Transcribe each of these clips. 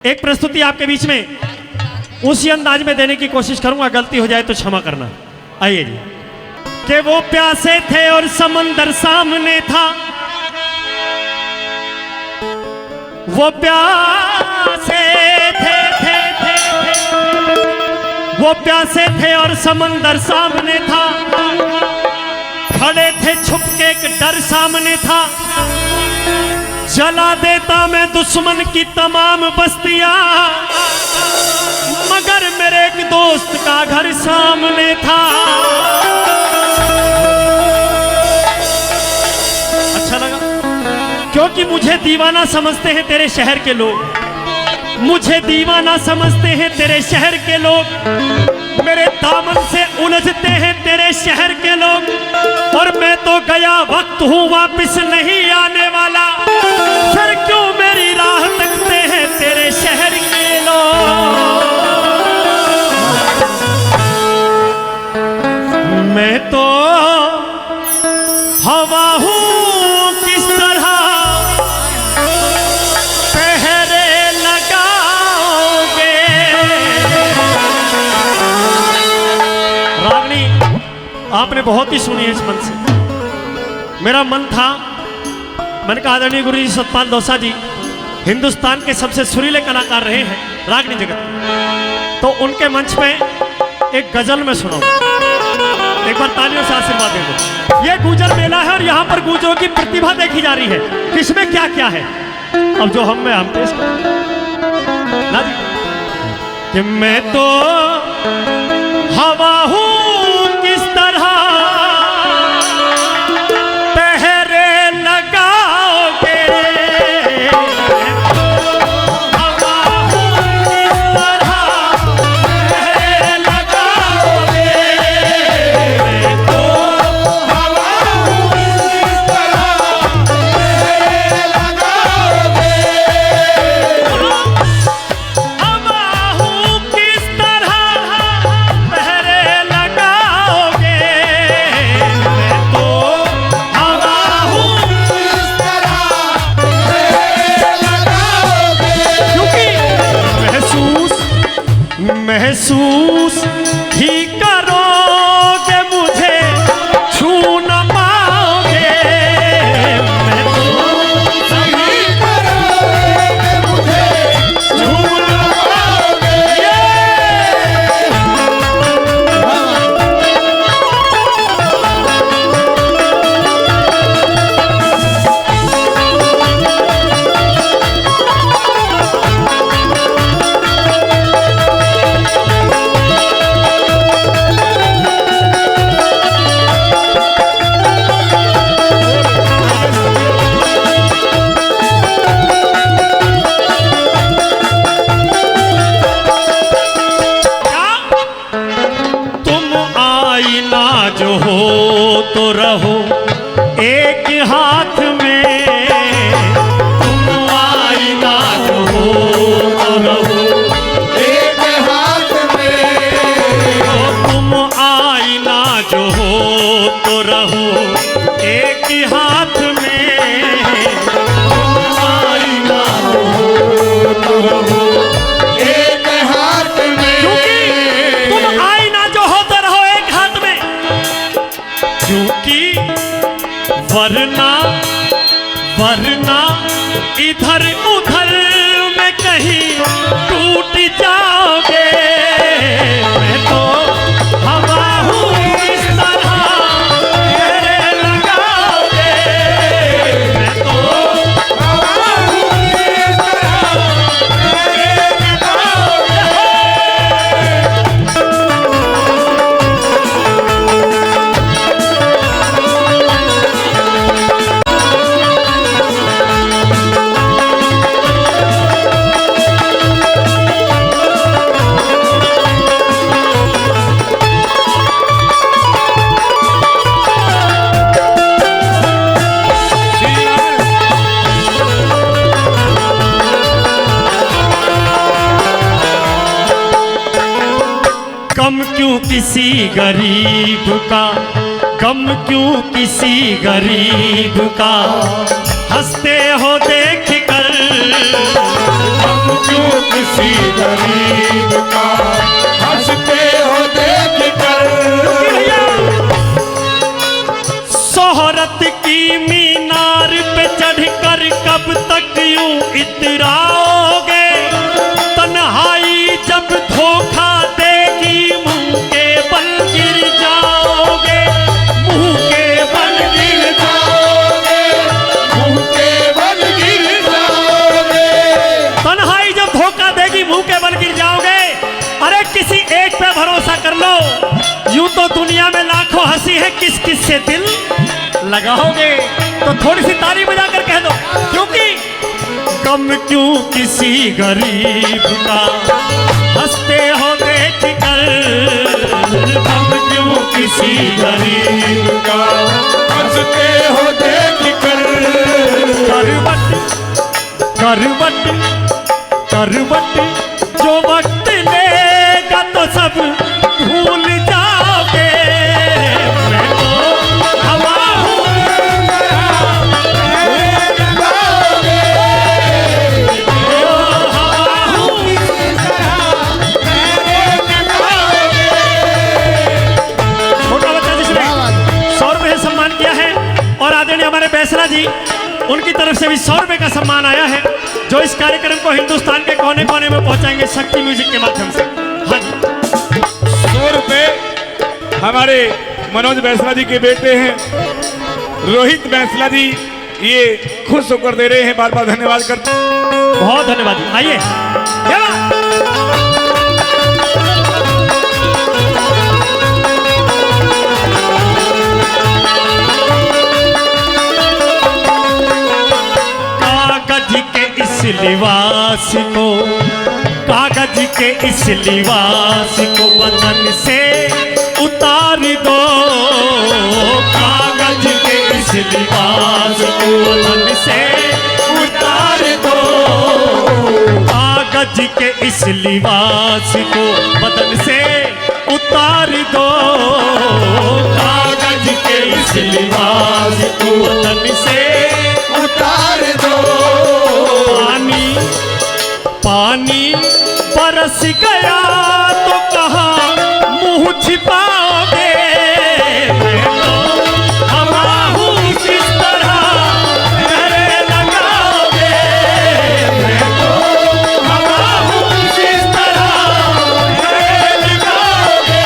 एक प्रस्तुति आपके बीच में उसी अंदाज में देने की कोशिश करूंगा, गलती हो जाए तो क्षमा करना। आइए जी। कि वो प्यासे थे और समंदर सामने था, वो प्यासे थे वो प्यासे थे और समंदर सामने था, खड़े थे छुप के एक डर सामने था, जला देता मैं दुश्मन की तमाम बस्तियां, मगर मेरे एक दोस्त का घर सामने था। अच्छा लगा क्योंकि मुझे दीवाना समझते हैं तेरे शहर के लोग, मुझे दीवाना समझते हैं तेरे शहर के लोग, मेरे दामन से उलझते हैं तेरे शहर के लोग, और मैं तो गया वक्त हूँ वापस नहीं आने वाला, फिर क्यों मेरी राह तकते हैं तेरे शहर के लोग। मैं तो हवा हूँ किस तरह पहरे लगाओगे। रागनी आपने बहुत ही सुनी है इस मन से, मेरा मन था, मैंने कहा आदरणीय गुरु जी सतपाल दौसा जी हिंदुस्तान के सबसे सुरीले कलाकार रहे हैं रागनी जगत, तो उनके मंच पे एक गजल में सुनाऊं, एक बार तालियों से आशीर्वाद दे दो। ये गुजर मेला है और यहाँ पर गुजरों की प्रतिभा देखी जा रही है, किसमें क्या क्या है, अब जो हम पेश करें ना जी। कि मैं तो हवा हूँ किस तरह महसूस ही करोगे मुझे छू न पाओगे। मैं तो सही करोगे मुझे छू न पाओगे। जो हो तो रहो एक हाथ में, तुम आईना जो हो तो रहो एक हाथ में, तुम आईना जो हो तो रहो एक हाथ में, तुम आईना जो हो तो रहो एक हाथ में, क्योंकि तुम आईना जो होते रहो एक हाथ में, क्योंकि वरना इधर उधर में कहीं टूट जाओगे। मैं तो हवा हूँ इस तरह पहरे लगाओगे। मैं तो हवा हूँ इस तरह पहरे लगाओगे। गम क्यों किसी गरीब का, गम क्यों किसी गरीब का, हंसते हो देख कर, क्यों किसी गरीब का हंसते हो देख कर। शोहरत की मीनार पे चढ़कर कब तक यूं इतराओगे, तन्हाई जब धोखा देगी मुंह के बल गिर जाओगे, मुंह के बल गिर जाओगे, मुंह के बल गिर जाओगे। तन्हाई जब धोखा देगी मुंह के बल गिर जाओगे। अरे किसी एक पे भरोसा कर लो, यूं तो दुनिया में लाखों हंसी है, किस किस से दिल लगाओगे। तो थोड़ी सी ताली बजा कर कह दो, क्योंकि कम क्यों किसी गरीब का हंसते हो देख कर, कम क्यों किसी गरीब का हंसते हो देख कर। करवट करवट करवट जो वक्त लेगा तो सब भूल जाओगे। मैं तो हवा हूँ, छोटा बच्चा जिसने 100 रुपये से सम्मान किया है, और आदरणीय हमारे बैसला जी, उनकी तरफ से भी 100 रुपये का सम्मान आया है, जो इस कार्यक्रम को हिंदुस्तान के कोने कोने में पहुंचाएंगे शक्ति म्यूजिक के माध्यम से। हाँ जी, 100 रुपए हमारे मनोज बैंसला जी के बेटे हैं रोहित बैंसला जी, ये खुश होकर दे रहे हैं, बार बार धन्यवाद करते हैं। बहुत धन्यवाद जी। आइए कागज के इस लिबास को, कागज के इस लिबास को बदन से उतार दो, कागज के इस लिबास को बदन से उतार दो, कागज के इस लिबास को बदन से उतार दो, कागज के इस लिबास को बदन से उतार दो। पानी पानी बरस गया तो कहाँ मुंह छिपाओगे। मैं तो हवा हूँ, किस तरह गले लगाओगे। मैं तो हवा हूँ, किस तरह गले लगाओगे।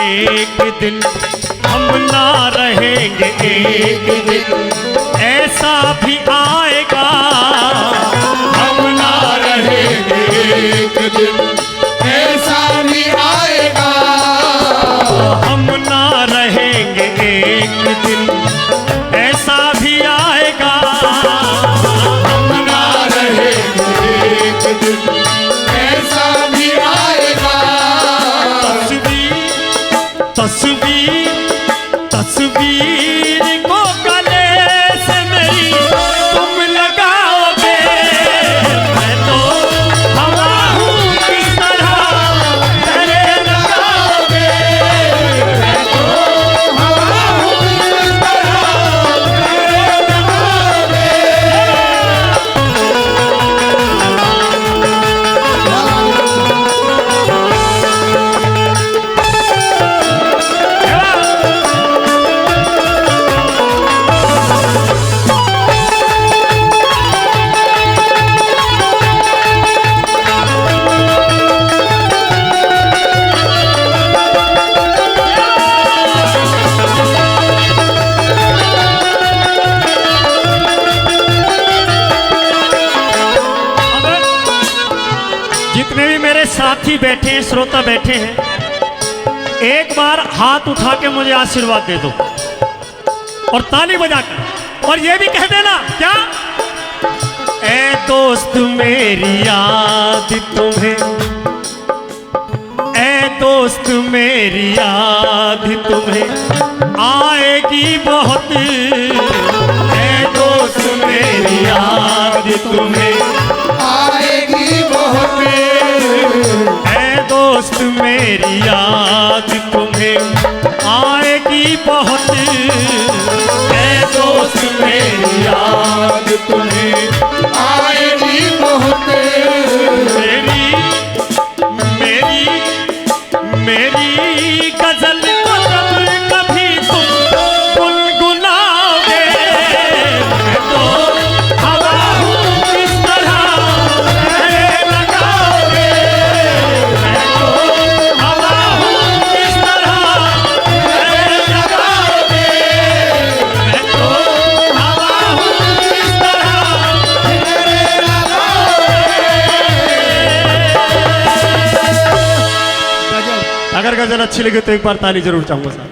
एक दिन हम ना रहेंगे, एक दिन ऐसा भी आएगा। हम ना रहेंगे, एक दिन ऐसा भी आएगा। हम ना रहेंगे, एक दिन ऐसा भी आएगा। हम ना रहेंगे, एक दिन ऐसा भी आएगा। तस्वीर तस्वीर को गले से मेरी तुम लगाओगे। मैं तो हवा हूँ, किस तरह गले लगाओगे। मैं तो हवा हूँ, किस तरह गले लगाओगे। जितने भी मेरे साथी बैठे हैं, श्रोता बैठे हैं, एक बार हाथ उठा के मुझे आशीर्वाद दे दो और ताली बजाकर, और ये भी कह देना क्या, ए दोस्त मेरी याद तुम्हें, ए दोस्त मेरी याद तुम्हें आएगी बहुत, ए दोस्त मेरी याद तुम्हें आएगी बहुत, ए दोस्त मेरी याद तुम्हें आएगी बहुत, ए दोस्त मेरी याद तुम्हें आएगी बहुत। मेरी मेरी मेरी गजल को जब कभी तुम गुनगुनाओगे, मैं तो हवा हूँ किस तरह गले लगाओगे, मैं तो हवा हूँ किस तरह गले लगाओगे, मैं तो हवा हूँ किस तरह गले लगाओगे। अगर गजल अच्छी लगे तो एक बार ताली जरूर चाहूंगा साहब।